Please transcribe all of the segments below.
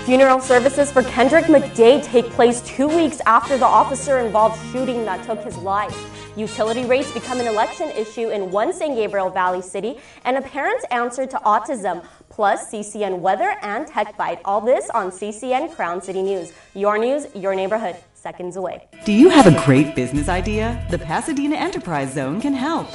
Funeral services for Kendrec McDade take place 2 weeks after the officer-involved shooting that took his life. Utility rates become an election issue in one San Gabriel Valley city, and a parent's answer to autism, plus CCN weather and tech bite. All this on CCN Crown City News. Your news, your neighborhood, seconds away. Do you have a great business idea? The Pasadena Enterprise Zone can help.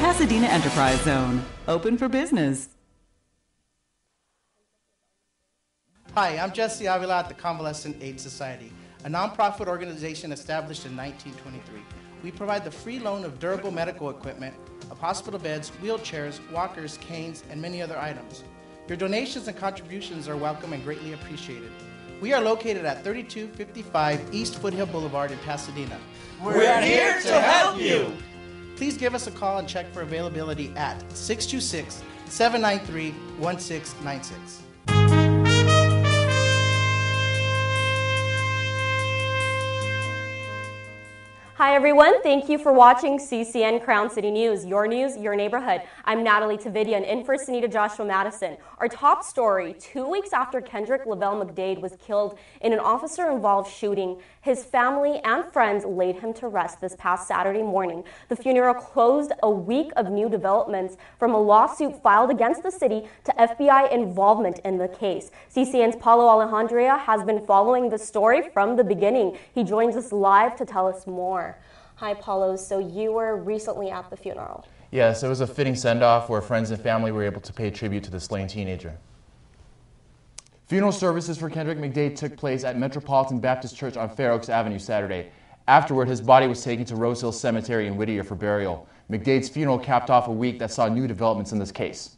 Pasadena Enterprise Zone, open for business. Hi, I'm Jesse Avila at the Convalescent Aid Society, a nonprofit organization established in 1923. We provide the free loan of durable medical equipment, of hospital beds, wheelchairs, walkers, canes, and many other items. Your donations and contributions are welcome and greatly appreciated. We are located at 3255 East Foothill Boulevard in Pasadena. We're here to help you! Please give us a call and check for availability at 626-793-1696. Hi everyone, thank you for watching CCN Crown City News, your neighborhood. I'm Nataly Tavidian, in for Sehnita Joshua Mattison. Our top story, 2 weeks after Kendrec McDade was killed in an officer-involved shooting, his family and friends laid him to rest this past Saturday morning. The funeral closed a week of new developments from a lawsuit filed against the city to FBI involvement in the case. CCN's Paulo Alejandria has been following the story from the beginning. He joins us live to tell us more. Hi, Paulo. So you were recently at the funeral. Yes, it was a fitting send-off where friends and family were able to pay tribute to the slain teenager. Funeral services for Kendrec McDade took place at Metropolitan Baptist Church on Fair Oaks Avenue Saturday. Afterward, his body was taken to Rose Hill Cemetery in Whittier for burial. McDade's funeral capped off a week that saw new developments in this case.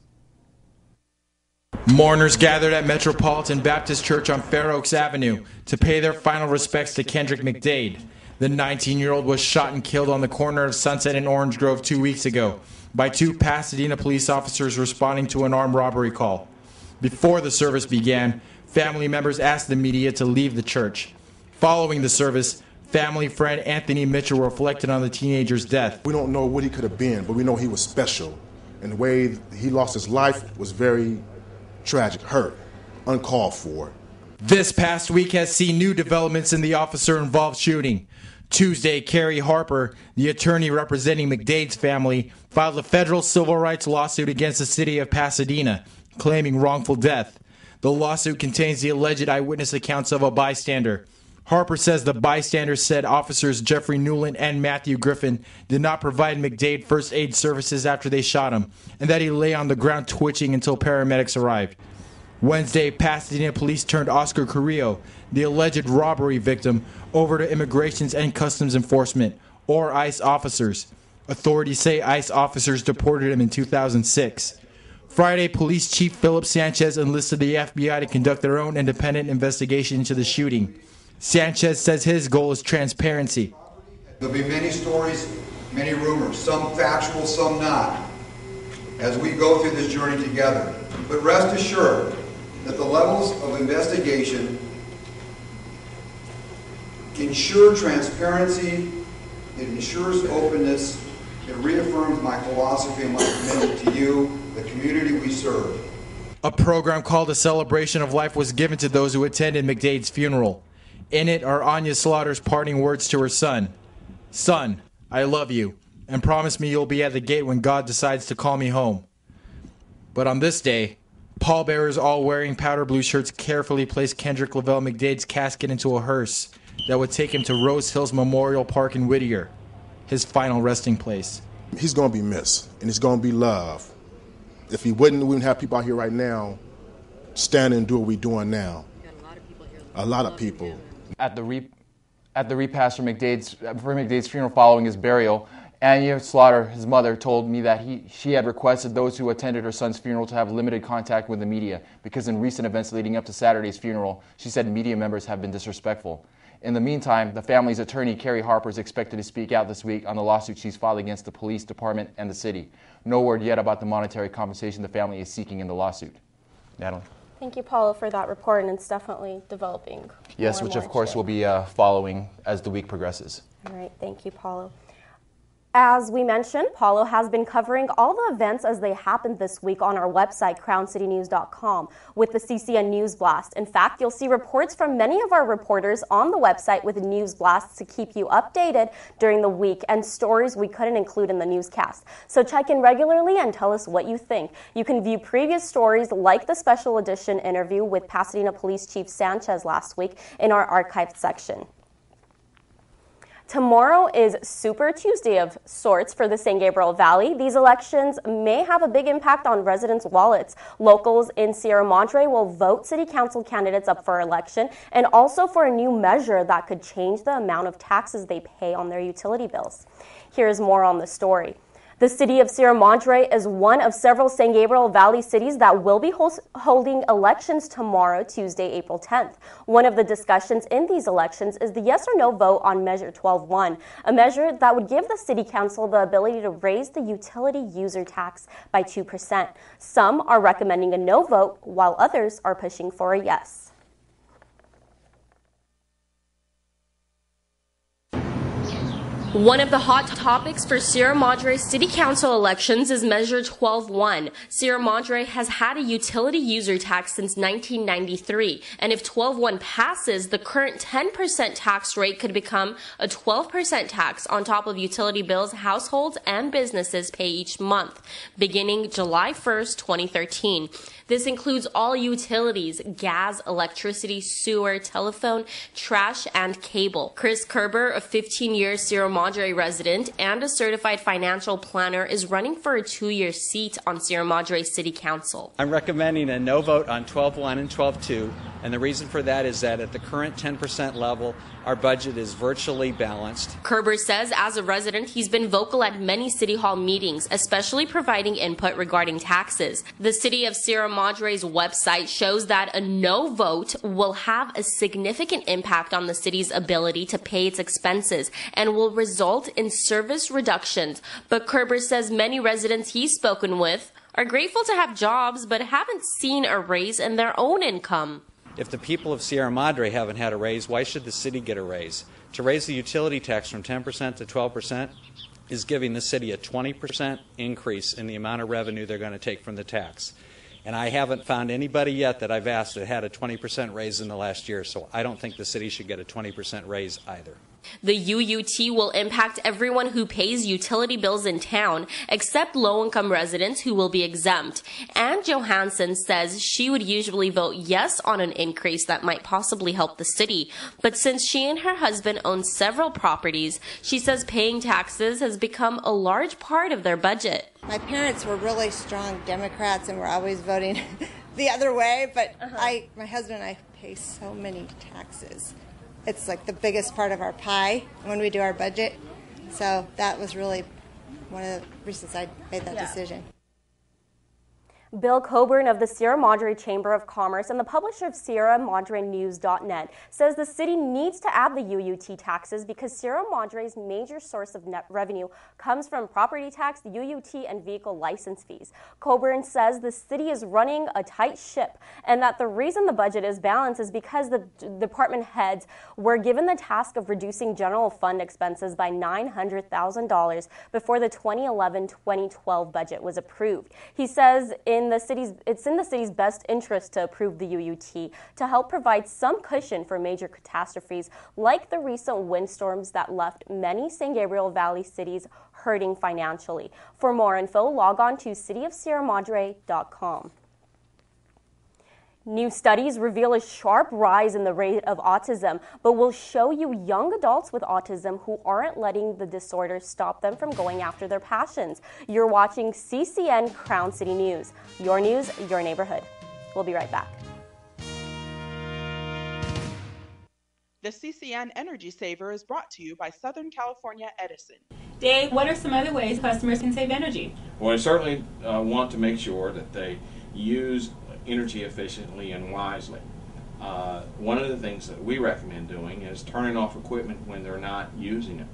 Mourners gathered at Metropolitan Baptist Church on Fair Oaks Avenue to pay their final respects to Kendrec McDade. The 19-year-old was shot and killed on the corner of Sunset and Orange Grove 2 weeks ago by two Pasadena police officers responding to an armed robbery call. Before the service began, family members asked the media to leave the church. Following the service, family friend Anthony Mitchell reflected on the teenager's death. We don't know what he could have been, but we know he was special. And the way he lost his life was very tragic, hurt, uncalled for. This past week has seen new developments in the officer-involved shooting. Tuesday, Carrie Harper, the attorney representing McDade's family, filed a federal civil rights lawsuit against the city of Pasadena, claiming wrongful death. The lawsuit contains the alleged eyewitness accounts of a bystander. Harper says the bystander said officers Jeffrey Newland and Matthew Griffin did not provide McDade first aid services after they shot him, and that he lay on the ground twitching until paramedics arrived. Wednesday, Pasadena police turned Oscar Carrillo, the alleged robbery victim, over to Immigrations and Customs Enforcement, or ICE officers. Authorities say ICE officers deported him in 2006. Friday, Police Chief Philip Sanchez enlisted the FBI to conduct their own independent investigation into the shooting. Sanchez says his goal is transparency. There'll be many stories, many rumors, some factual, some not, as we go through this journey together. But rest assured that the levels of investigation ensure transparency, it ensures openness, it reaffirms my philosophy and my commitment to you, the community we serve. A program called A Celebration of Life was given to those who attended McDade's funeral. In it are Anya Slaughter's parting words to her son. Son, I love you, and promise me you'll be at the gate when God decides to call me home. But on this day, pallbearers all wearing powder blue shirts carefully placed Kendrec Lavelle McDade's casket into a hearse that would take him to Rose Hills Memorial Park in Whittier, his final resting place. He's going to be missed, and he's going to be loved. If he wouldn't, we wouldn't have people out here right now standing and doing what we're doing now. Got a lot of people here. A lot of people. At the repast for McDade's funeral following his burial, Anya Slaughter, his mother, told me that she had requested those who attended her son's funeral to have limited contact with the media because in recent events leading up to Saturday's funeral, she said media members have been disrespectful. In the meantime, the family's attorney, Carrie Harper, is expected to speak out this week on the lawsuit she's filed against the police department and the city. No word yet about the monetary compensation the family is seeking in the lawsuit. Natalie? Thank you, Paulo, for that report, and it's definitely developing. Yes, which of course we'll be following as the week progresses. All right, thank you, Paulo. As we mentioned, Paulo has been covering all the events as they happened this week on our website, crowncitynews.com, with the CCN News Blast. In fact, you'll see reports from many of our reporters on the website with news blasts to keep you updated during the week and stories we couldn't include in the newscast. So check in regularly and tell us what you think. You can view previous stories like the special edition interview with Pasadena Police Chief Sanchez last week in our archived section. Tomorrow is Super Tuesday of sorts for the San Gabriel Valley. These elections may have a big impact on residents' wallets. Locals in Sierra Madre will vote city council candidates up for election and also for a new measure that could change the amount of taxes they pay on their utility bills. Here's more on the story. The city of Sierra Madre is one of several San Gabriel Valley cities that will be holding elections tomorrow, Tuesday, April 10th. One of the discussions in these elections is the yes or no vote on Measure 12-1, a measure that would give the city council the ability to raise the utility user tax by 2%. Some are recommending a no vote, while others are pushing for a yes. One of the hot topics for Sierra Madre City Council elections is Measure 12-1. Sierra Madre has had a utility user tax since 1993, and if 12-1 passes, the current 10% tax rate could become a 12% tax on top of utility bills households and businesses pay each month, beginning July 1st, 2013. This includes all utilities: gas, electricity, sewer, telephone, trash, and cable. Chris Kerber, a 15-year Sierra Madre resident and a certified financial planner, is running for a 2-year seat on Sierra Madre City Council. I'm recommending a no vote on 12-1 and 12-2, and the reason for that is that at the current 10% level, our budget is virtually balanced. Kerber says as a resident, he's been vocal at many City Hall meetings, especially providing input regarding taxes. The City of Sierra Madre's website shows that a no vote will have a significant impact on the city's ability to pay its expenses and will result in service reductions. But Kerber says many residents he's spoken with are grateful to have jobs but haven't seen a raise in their own income. If the people of Sierra Madre haven't had a raise, why should the city get a raise? To raise the utility tax from 10% to 12% is giving the city a 20% increase in the amount of revenue they're going to take from the tax. And I haven't found anybody yet that I've asked that had a 20% raise in the last year, so I don't think the city should get a 20% raise either. The UUT will impact everyone who pays utility bills in town, except low-income residents who will be exempt. Ann Johansson says she would usually vote yes on an increase that might possibly help the city. But since she and her husband own several properties, she says paying taxes has become a large part of their budget. My parents were really strong Democrats and were always voting the other way, but my husband and I pay so many taxes. It's like the biggest part of our pie when we do our budget. So that was really one of the reasons I made that decision. Bill Coburn of the Sierra Madre Chamber of Commerce and the publisher of SierraMadreNews.net says the city needs to add the UUT taxes because Sierra Madre's major source of net revenue comes from property tax, UUT, and vehicle license fees. Coburn says the city is running a tight ship and that the reason the budget is balanced is because the department heads were given the task of reducing general fund expenses by $900,000 before the 2011-2012 budget was approved. He says it's in the city's best interest to approve the UUT to help provide some cushion for major catastrophes like the recent windstorms that left many San Gabriel Valley cities hurting financially. For more info, log on to cityofsierramadre.com. New studies reveal a sharp rise in the rate of autism, but will show you young adults with autism who aren't letting the disorder stop them from going after their passions. You're watching CCN Crown City News. Your news, your neighborhood. We'll be right back. The CCN Energy Saver is brought to you by Southern California Edison. Dave, what are some other ways customers can save energy? Well, I certainly want to make sure that they use energy efficiently and wisely. One of the things that we recommend doing is turning off equipment when they're not using it.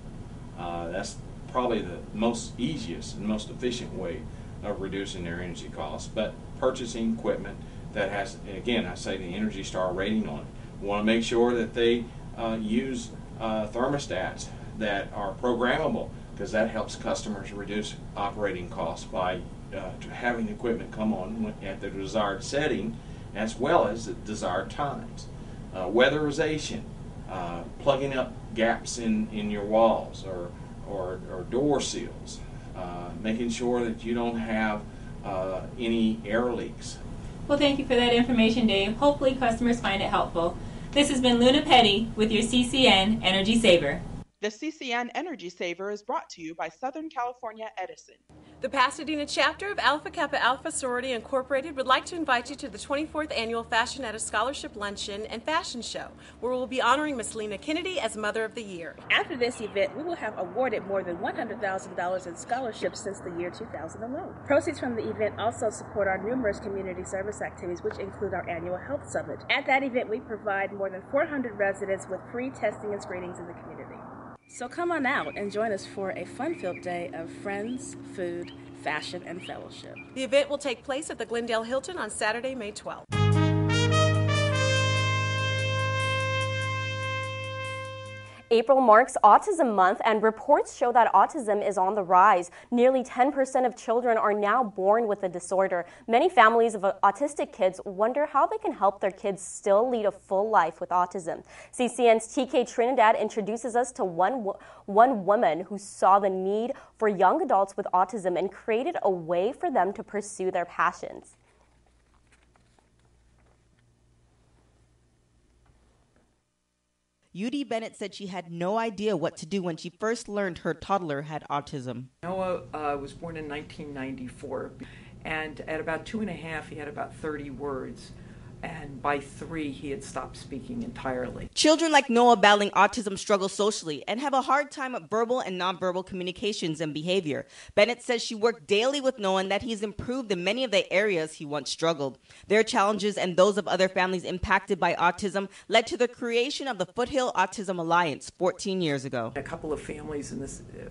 That's probably the most easiest and most efficient way of reducing their energy costs. But purchasing equipment that has, again, I say the Energy Star rating on it. We want to make sure that they use thermostats that are programmable, because that helps customers reduce operating costs by having equipment come on at the desired setting as well as the desired times. Weatherization, plugging up gaps in your walls or door seals, making sure that you don't have any air leaks. Well, thank you for that information, Dave. Hopefully customers find it helpful. This has been Luna Petty with your CCN Energy Saver. The CCN Energy Saver is brought to you by Southern California Edison. The Pasadena chapter of Alpha Kappa Alpha Sorority Incorporated would like to invite you to the 24th Annual Fashionetta Scholarship Luncheon and Fashion Show, where we'll be honoring Miss Lena Kennedy as Mother of the Year. After this event, we will have awarded more than $100,000 in scholarships since the year 2000 alone. Proceeds from the event also support our numerous community service activities, which include our annual health summit. At that event, we provide more than 400 residents with free testing and screenings in the community. So come on out and join us for a fun-filled day of friends, food, fashion, and fellowship. The event will take place at the Glendale Hilton on Saturday, May 12th. April marks Autism Month, and reports show that autism is on the rise. Nearly 10% of children are now born with the disorder. Many families of autistic kids wonder how they can help their kids still lead a full life with autism. CCN's TK Trinidad introduces us to one woman who saw the need for young adults with autism and created a way for them to pursue their passions. Judy Bennett said she had no idea what to do when she first learned her toddler had autism. Noah was born in 1994, and at about 2.5, he had about 30 words. And by 3, he had stopped speaking entirely. Children like Noah battling autism struggle socially and have a hard time at verbal and nonverbal communications and behavior. Bennett says she worked daily with Noah and that he's improved in many of the areas he once struggled. Their challenges and those of other families impacted by autism led to the creation of the Foothill Autism Alliance 14 years ago. A couple of families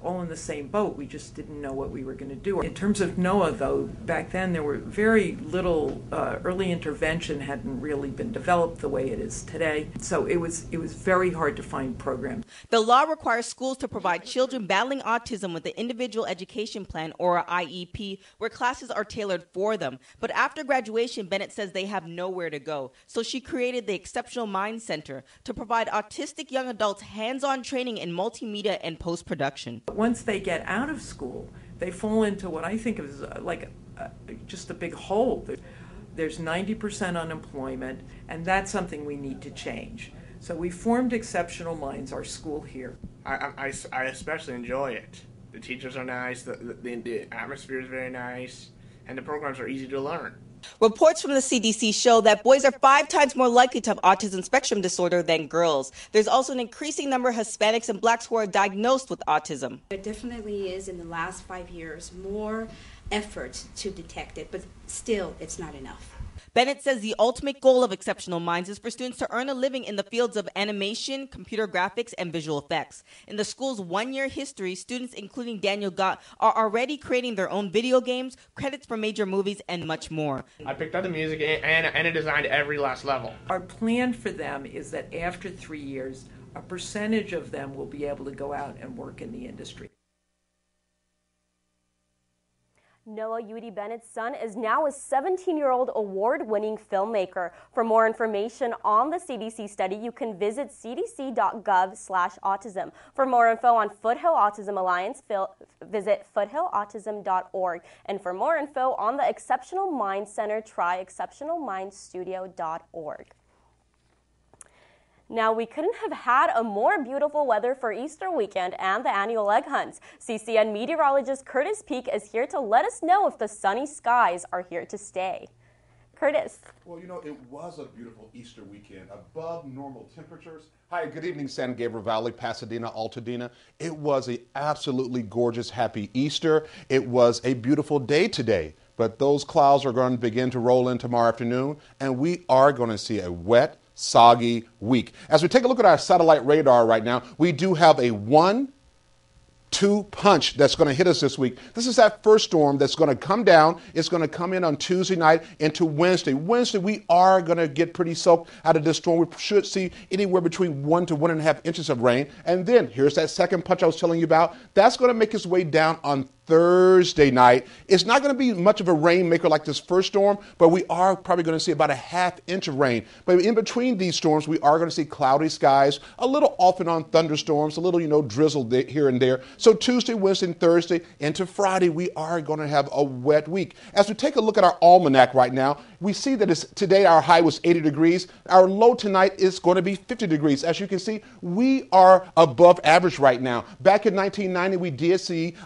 all in the same boat. We just didn't know what we were going to do. In terms of Noah, though, back then there were very little early intervention hadn't really been developed the way it is today. So it was very hard to find programs. The law requires schools to provide children battling autism with an individual education plan or an IEP where classes are tailored for them. But after graduation, Bennett says they have nowhere to go. So she created the Exceptional Minds Center to provide autistic young adults hands-on training in multimedia and post-production. Once they get out of school, they fall into what I think of as just a big hole. There's 90% unemployment, and that's something we need to change. So we formed Exceptional Minds, our school here. I especially enjoy it. The teachers are nice, the atmosphere is very nice, and the programs are easy to learn. Reports from the CDC show that boys are 5 times more likely to have autism spectrum disorder than girls. There's also an increasing number of Hispanics and blacks who are diagnosed with autism. There definitely is, in the last 5 years, more effort to detect it, but still it's not enough. Bennett says the ultimate goal of Exceptional Minds is for students to earn a living in the fields of animation, computer graphics, and visual effects. In the school's 1-year history, students, including Daniel Gott, are already creating their own video games, credits for major movies, and much more. I picked up the music and I designed every last level. Our plan for them is that after 3 years, a percentage of them will be able to go out and work in the industry. Noah Judy Bennett's son is now a 17-year-old award-winning filmmaker. For more information on the CDC study, you can visit cdc.gov/autism. For more info on Foothill Autism Alliance, visit foothillautism.org. And for more info on the Exceptional Minds Center, try exceptionalmindstudio.org. Now, we couldn't have had a more beautiful weather for Easter weekend and the annual egg hunts. CCN meteorologist Curtis Peak is here to let us know if the sunny skies are here to stay. Curtis. Well, you know, it was a beautiful Easter weekend, above normal temperatures. Hi, good evening, San Gabriel Valley, Pasadena, Altadena. It was an absolutely gorgeous, happy Easter. It was a beautiful day today, but those clouds are going to begin to roll in tomorrow afternoon, and we are going to see a wet, soggy week. As we take a look at our satellite radar right now, we do have a 1-2 punch that's going to hit us this week. This is that first storm that's going to come down. It's going to come in on Tuesday night into Wednesday. Wednesday, we are going to get pretty soaked out of this storm. We should see anywhere between 1 to 1.5 inches of rain. And then here's that second punch I was telling you about. That's going to make its way down on Thursday night. It's not going to be much of a rainmaker like this first storm, but we are probably going to see about a 1/2 inch of rain. But in between these storms, we are going to see cloudy skies, a little off and on thunderstorms, a little, drizzle here and there. So Tuesday, Wednesday, and Thursday into Friday, we are going to have a wet week. As we take a look at our almanac right now, we see that today our high was 80 degrees. Our low tonight is going to be 50 degrees. As you can see, we are above average right now. Back in 1990, we did see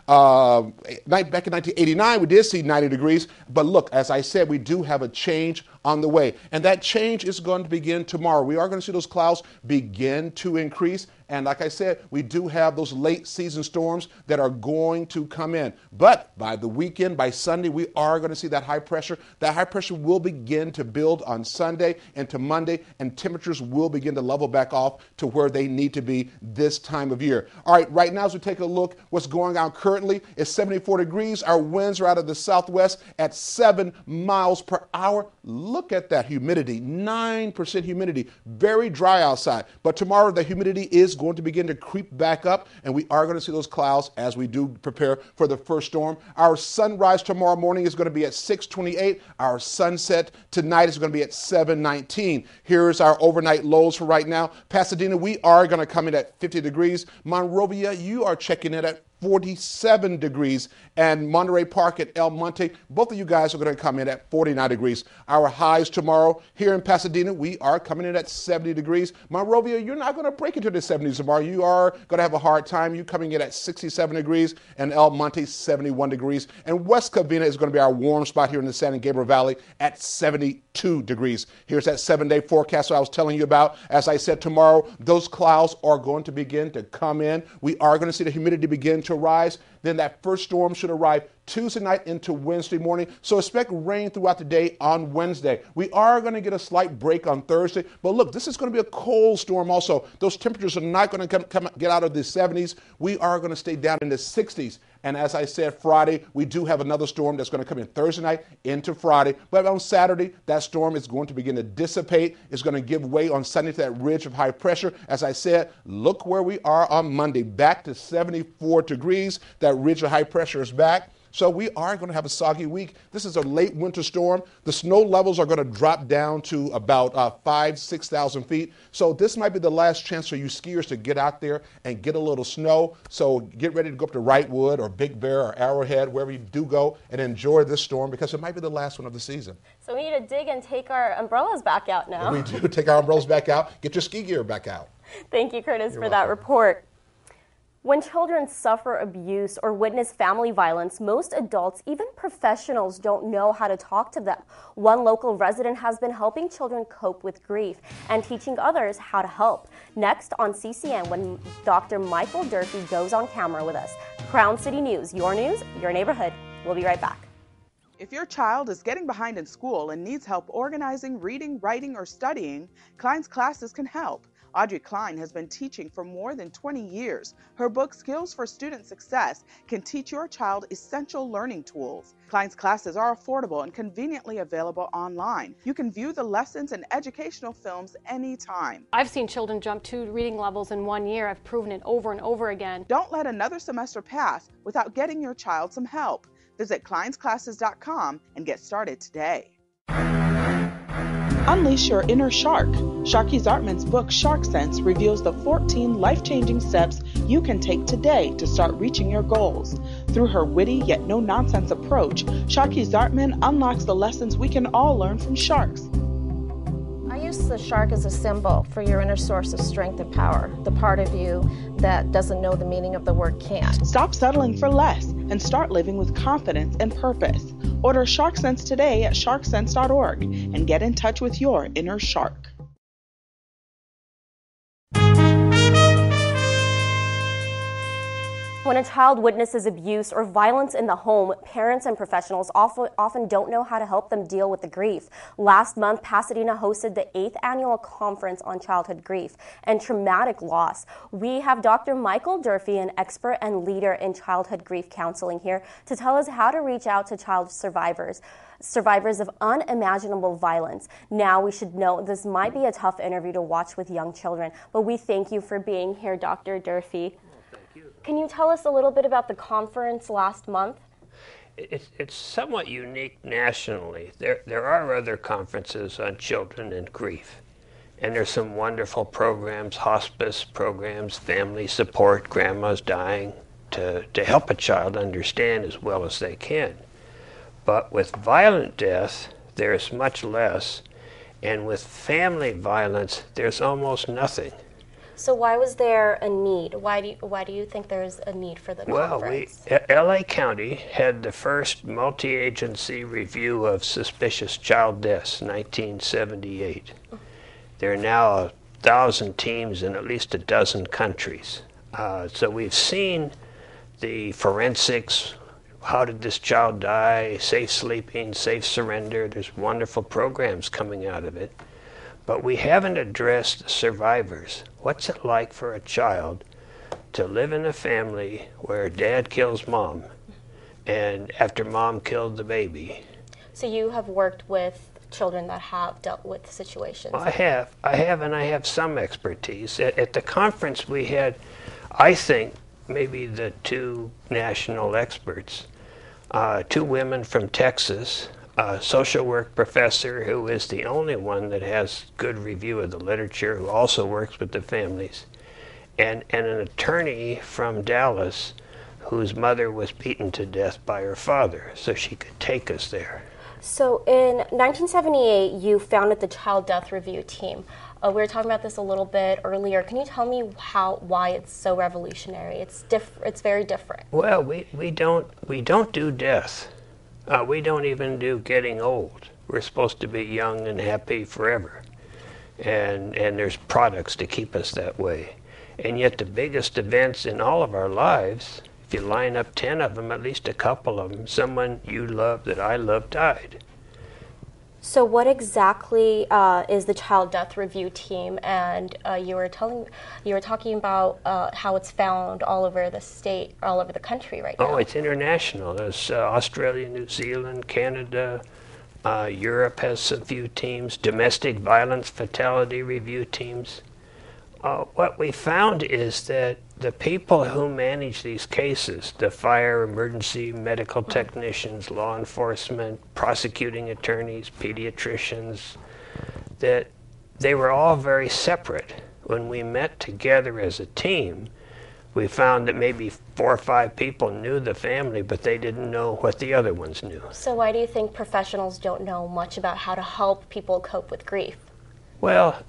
back in 1989, we did see 90 degrees. But look, as I said, we do have a change on the way. And that change is going to begin tomorrow. We are going to see those clouds begin to increase. And like I said, we do have those late season storms that are going to come in. But by the weekend, by Sunday, we are going to see that high pressure. That high pressure will begin to build on Sunday into Monday, and temperatures will begin to level back off to where they need to be this time of year. All right, right now as we take a look, what's going on currently is 74 degrees. Our winds are out of the southwest at 7 miles per hour. Look at that humidity, 9% humidity, very dry outside. But tomorrow the humidity is going to begin to creep back up, and we are going to see those clouds as we do prepare for the first storm. Our sunrise tomorrow morning is going to be at 6:28. Our sunset tonight is going to be at 7:19. Here's our overnight lows for right now. Pasadena, we are going to come in at 50 degrees. Monrovia, you are checking in at 47 degrees, and Monterey Park at El Monte, both of you guys are going to come in at 49 degrees. Our highs tomorrow here in Pasadena, we are coming in at 70 degrees. Monrovia, you're not going to break into the 70s tomorrow. You are going to have a hard time. You're coming in at 67 degrees, and El Monte 71 degrees. And West Covina is going to be our warm spot here in the San Gabriel Valley at 72 degrees. Here's that 7-day forecast that I was telling you about. As I said, tomorrow, those clouds are going to begin to come in. We are going to see the humidity begin to rise. Then that first storm should arrive Tuesday night into Wednesday morning. So expect rain throughout the day on Wednesday. We are going to get a slight break on Thursday. But look, this is going to be a cold storm also. Those temperatures are not going to get out of the 70s. We are going to stay down in the 60s. And as I said, Friday, we do have another storm that's going to come in Thursday night into Friday. But on Saturday, that storm is going to begin to dissipate. It's going to give way on Sunday to that ridge of high pressure. As I said, look where we are on Monday, back to 74 degrees. That ridge of high pressure is back. So we are going to have a soggy week. This is a late winter storm. The snow levels are going to drop down to about 6,000 feet. So this might be the last chance for you skiers to get out there and get a little snow. So get ready to go up to Wrightwood or Big Bear or Arrowhead, wherever you do go, and enjoy this storm because it might be the last one of the season. So we need to dig and take our umbrellas back out now. We do take our umbrellas back out. Get your ski gear back out. Thank you, Curtis, You're for welcome. that report. When children suffer abuse or witness family violence, most adults, even professionals, don't know how to talk to them. One local resident has been helping children cope with grief and teaching others how to help. Next on CCN, when Dr. Michael Durfee goes on camera with us. Crown City News, your neighborhood. We'll be right back. If your child is getting behind in school and needs help organizing, reading, writing, or studying, Klein's Classes can help. Audrey Klein has been teaching for more than 20 years. Her book, Skills for Student Success, can teach your child essential learning tools. Klein's Classes are affordable and conveniently available online. You can view the lessons and educational films anytime. I've seen children jump 2 reading levels in 1 year. I've proven it over and over again. Don't let another semester pass without getting your child some help. Visit kleinsclasses.com and get started today. Unleash your inner shark. Sharky Zartman's book, Shark Sense, reveals the 14 life-changing steps you can take today to start reaching your goals. Through her witty yet no-nonsense approach, Sharky Zartman unlocks the lessons we can all learn from sharks. I use the shark as a symbol for your inner source of strength and power, the part of you that doesn't know the meaning of the word can't. Stop settling for less and start living with confidence and purpose. Order Shark Sense today at sharksense.org and get in touch with your inner shark. When a child witnesses abuse or violence in the home, parents and professionals often don't know how to help them deal with the grief. Last month, Pasadena hosted the 8th annual conference on childhood grief and traumatic loss. We have Dr. Michael Durfee, an expert and leader in childhood grief counseling, here to tell us how to reach out to child survivors of unimaginable violence. Now, we should know this might be a tough interview to watch with young children, but we thank you for being here, Dr. Durfee. Can you tell us a little bit about the conference last month? It's somewhat unique nationally. There are other conferences on children and grief, and there's some wonderful programs, hospice programs, family support, grandma's dying, to help a child understand as well as they can. But with violent death, there's much less, and with family violence, there's almost nothing. So why was there a need? Why do you think there's a need for the conference? Well, LA County had the first multi-agency review of suspicious child deaths, 1978. There are now 1,000 teams in at least a dozen countries. So we've seen the forensics. How did this child die? Safe sleeping, safe surrender. There's wonderful programs coming out of it. But we haven't addressed the survivors. What's it like for a child to live in a family where dad kills mom and after mom killed the baby? So you have worked with children that have dealt with situations? I have some expertise. At the conference we had, I think, maybe the two national experts, two women from Texas, a social work professor who is the only one that has good review of the literature, who also works with the families, and an attorney from Dallas whose mother was beaten to death by her father, so she could take us there. So in 1978, you founded the Child Death Review Team. We were talking about this a little bit earlier. Can you tell me why it's so revolutionary? It's very different. Well, we don't do death. We don't even do getting old. We're supposed to be young and happy forever. And there's products to keep us that way. And yet the biggest events in all of our lives, if you line up 10 of them, at least a couple of them, someone you love that I love died. So what exactly is the Child Death Review Team? And you were talking about how it's found all over the state, all over the country right now. Oh, it's international. There's Australia, New Zealand, Canada, Europe has a few teams, domestic violence fatality review teams. What we found is that the people who manage these cases, the fire, emergency, medical technicians, law enforcement, prosecuting attorneys, pediatricians, that they were all very separate. When we met together as a team, we found that maybe 4 or 5 people knew the family, but they didn't know what the other ones knew. So why do you think professionals don't know much about how to help people cope with grief? Well,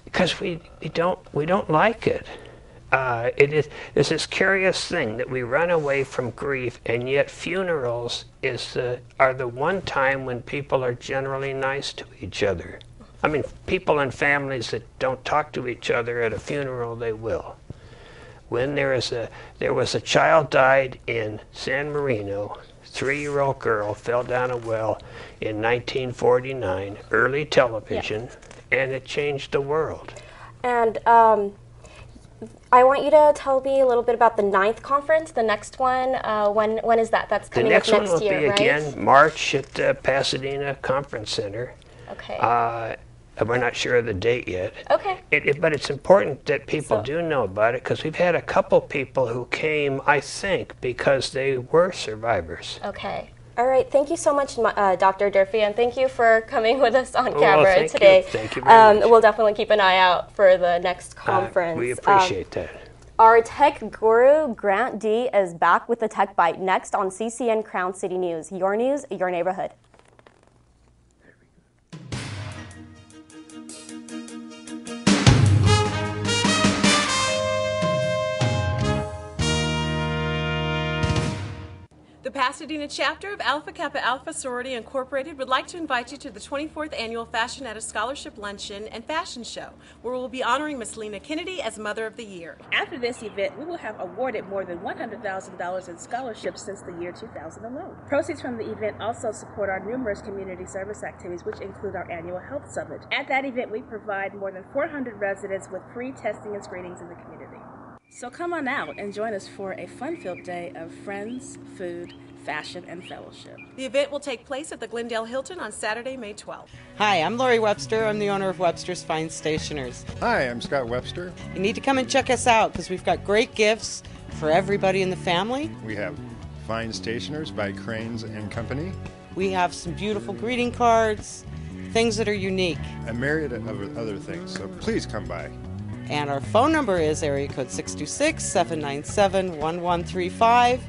because we don't like it. It's this curious thing that we run away from grief, and yet funerals are the one time when people are generally nice to each other. I mean, people and families that don't talk to each other at a funeral, they will. When there was a child died in San Marino, 3-year-old girl fell down a well in 1949, early television. Yeah. And it changed the world. And I want you to tell me a little bit about the 9th conference, the next one. When is that? That's coming up next year, right? The next one will be again March at the Pasadena Conference Center. Okay. We're not sure of the date yet. Okay. But it's important that people do know about it, because we've had a couple people who came, I think, because they were survivors. Okay. All right, thank you so much, Dr. Durfee, and thank you for coming with us on camera today. Thank you very much. We'll definitely keep an eye out for the next conference. We appreciate that. Our tech guru, Grant D, is back with the Tech Byte next on CCN Crown City News, your neighborhood. The Pasadena chapter of Alpha Kappa Alpha Sorority Incorporated would like to invite you to the 24th Annual Fashionetta Scholarship Luncheon and Fashion Show, where we'll be honoring Miss Lena Kennedy as Mother of the Year. After this event, we will have awarded more than $100,000 in scholarships since the year 2000 alone. Proceeds from the event also support our numerous community service activities, which include our annual health summit. At that event, we provide more than 400 residents with free testing and screenings in the community. So come on out and join us for a fun-filled day of friends, food, fashion, and fellowship. The event will take place at the Glendale Hilton on Saturday, May 12th. Hi, I'm Lori Webster. I'm the owner of Webster's Fine Stationers. Hi, I'm Scott Webster. You need to come and check us out because we've got great gifts for everybody in the family. We have Fine Stationers by Cranes and Company. We have some beautiful greeting cards, things that are unique. A myriad of other things, so please come by. And our phone number is area code 626-797-1135.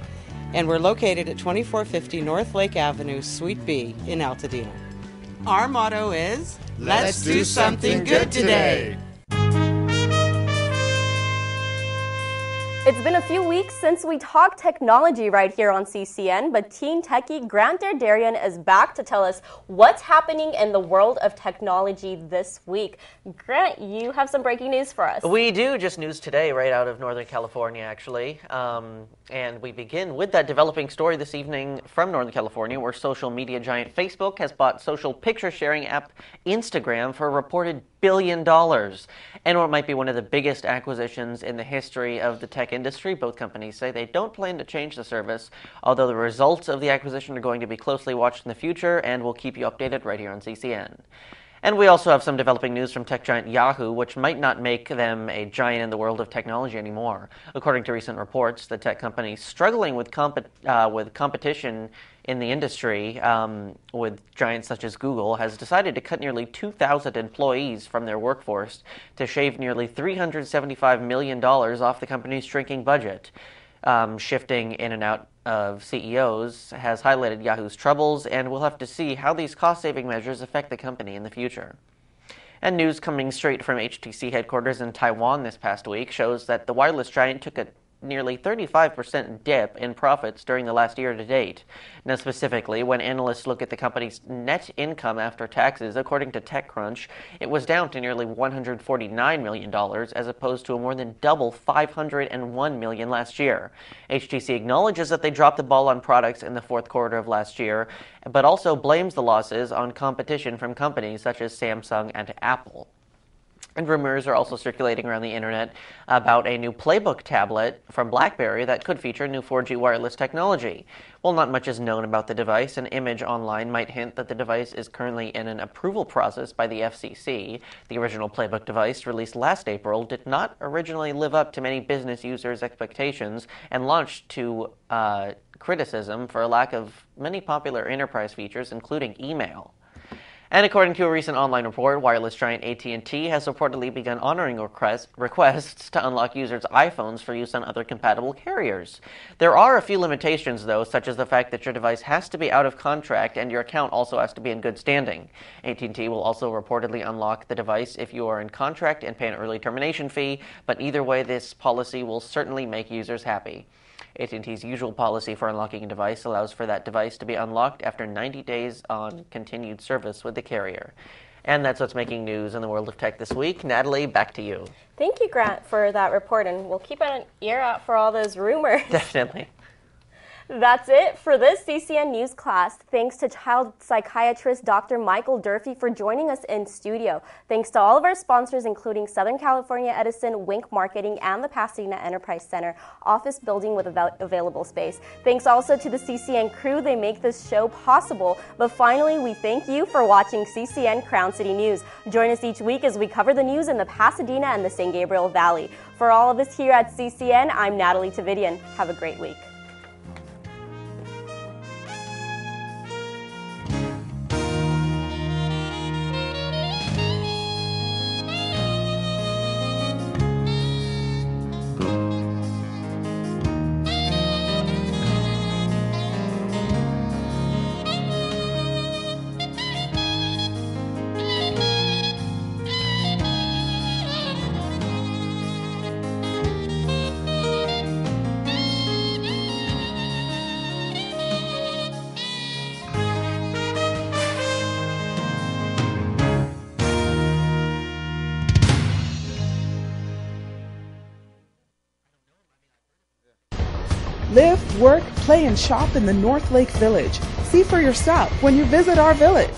And we're located at 2450 North Lake Avenue, Suite B in Altadena. Our motto is, Let's do something good today. It's been a few weeks since we talked technology right here on CCN, but teen techie Grant Derderian is back to tell us what's happening in the world of technology this week. Grant, you have some breaking news for us. We do, just news today right out of Northern California, actually. And we begin with that developing story this evening from Northern California, where social media giant Facebook has bought social picture sharing app Instagram for a reported $1 billion. And what might be one of the biggest acquisitions in the history of the tech industry. Both companies say they don't plan to change the service, although the results of the acquisition are going to be closely watched in the future, and we'll keep you updated right here on CCN. And we also have some developing news from tech giant Yahoo, which might not make them a giant in the world of technology anymore. According to recent reports, the tech company struggling with competition in the industry with giants such as Google has decided to cut nearly 2,000 employees from their workforce to shave nearly $375 million off the company's shrinking budget. Shifting in and out of CEOs has highlighted Yahoo's troubles, and we'll have to see how these cost-saving measures affect the company in the future. And news coming straight from HTC headquarters in Taiwan this past week shows that the wireless giant took a nearly 35% dip in profits during the last year to date. Now specifically, when analysts look at the company's net income after taxes, according to TechCrunch, it was down to nearly $149 million as opposed to a more than double $501 million last year. HTC acknowledges that they dropped the ball on products in the fourth quarter of last year, but also blames the losses on competition from companies such as Samsung and Apple. And rumors are also circulating around the internet about a new Playbook tablet from BlackBerry that could feature new 4G wireless technology. While not much is known about the device, an image online might hint that the device is currently in an approval process by the FCC. The original Playbook device, released last April, did not originally live up to many business users' expectations and launched to criticism for a lack of many popular enterprise features, including email. And according to a recent online report, wireless giant AT&T has reportedly begun honoring requests to unlock users' iPhones for use on other compatible carriers. There are a few limitations, though, such as the fact that your device has to be out of contract and your account also has to be in good standing. AT&T will also reportedly unlock the device if you are in contract and pay an early termination fee, but either way, this policy will certainly make users happy. AT&T's usual policy for unlocking a device allows for that device to be unlocked after 90 days on continued service with the carrier. And that's what's making news in the world of tech this week. Natalie, back to you. Thank you, Grant, for that report, and we'll keep an ear out for all those rumors. Definitely. That's it for this CCN News class. Thanks to child psychiatrist Dr. Michael Durfee for joining us in studio. Thanks to all of our sponsors, including Southern California Edison, Wink Marketing, and the Pasadena Enterprise Center office building with available space. Thanks also to the CCN crew. They make this show possible. But finally, we thank you for watching CCN Crown City News. Join us each week as we cover the news in the Pasadena and the San Gabriel Valley. For all of us here at CCN, I'm Natalie Tavidian. Have a great week. Live, work, play, and shop in the North Lake Village. See for yourself when you visit our village.